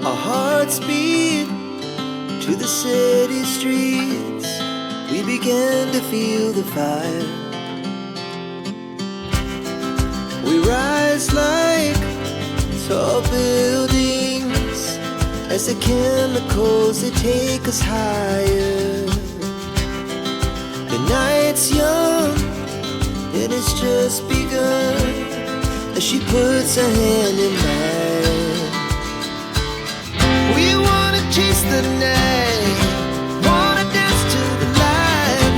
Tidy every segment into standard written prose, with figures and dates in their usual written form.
Our hearts beat to the city streets. We began to feel the fire. We rise like tall buildings as the chemicals, they take us higher. The night's young and it's just begun as she puts her hand in mine. We wanna chase the night, wanna dance to the light,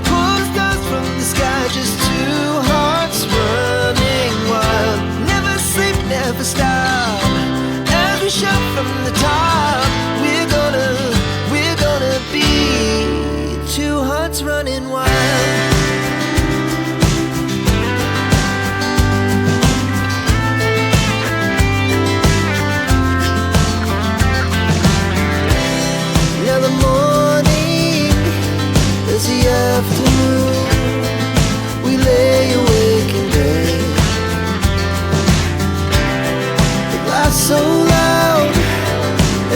pull stars from the sky, just two hearts running wild. Never sleep, never stop, as we shout from the top. We're gonna be two hearts running wild. The afternoon, we lay awake in bed. The glass so loud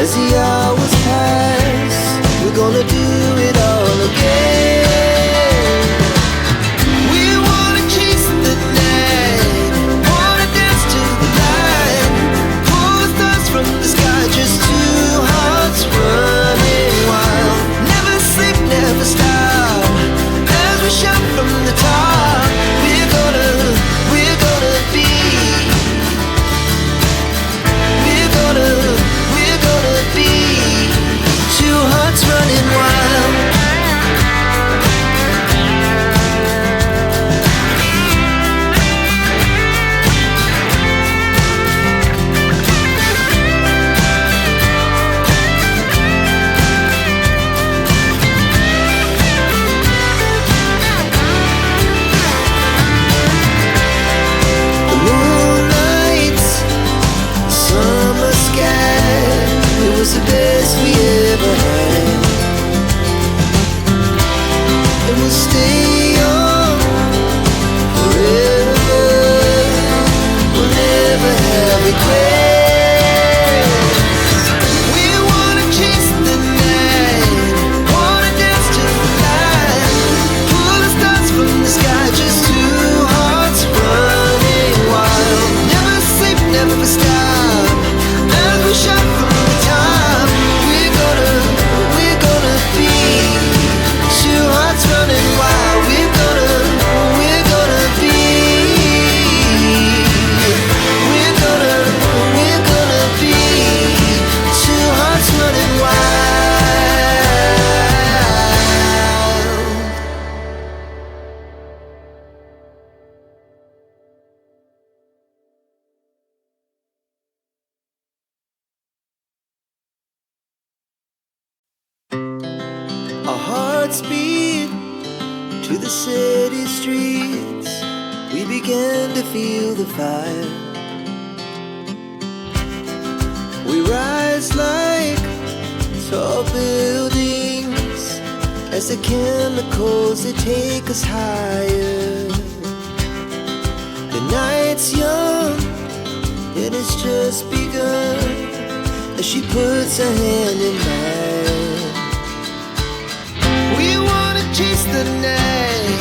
as the hours pass. We're gonna do it all again. We wanna chase the night, wanna dance to the light, pull stars from the sky, just two hearts running wild. Never sleep, never stop, shout from the top. We're gonna be. We're gonna be two hearts running wild. The best we ever had, and we'll stay on forever. We'll never have regrets. We wanna chase the night, wanna dance to the light, pull the stars from the sky, just two hearts running wild. Never sleep, never stop, as we shout from the top. Running wild, we're gonna be. We're gonna be two hearts running wild. Our hearts beat to the city streets. We began to feel the fire. We rise like tall buildings as the chemicals, they take us higher. The night's young and it's just begun as she puts her hand in mine. We wanna chase the night,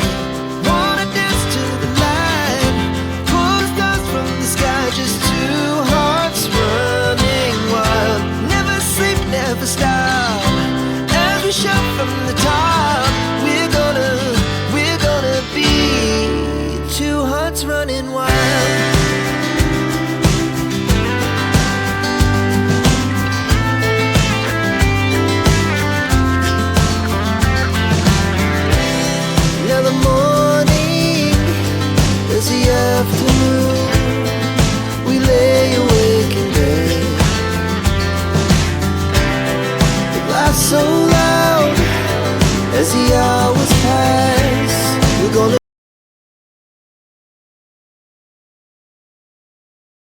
wanna dance to the light, pull stars from the sky, just two hearts running wild. Never sleep, never stop, as we shout from the top. We're gonna be two hearts running wild. The afternoon, we lay awake in bed. The glass so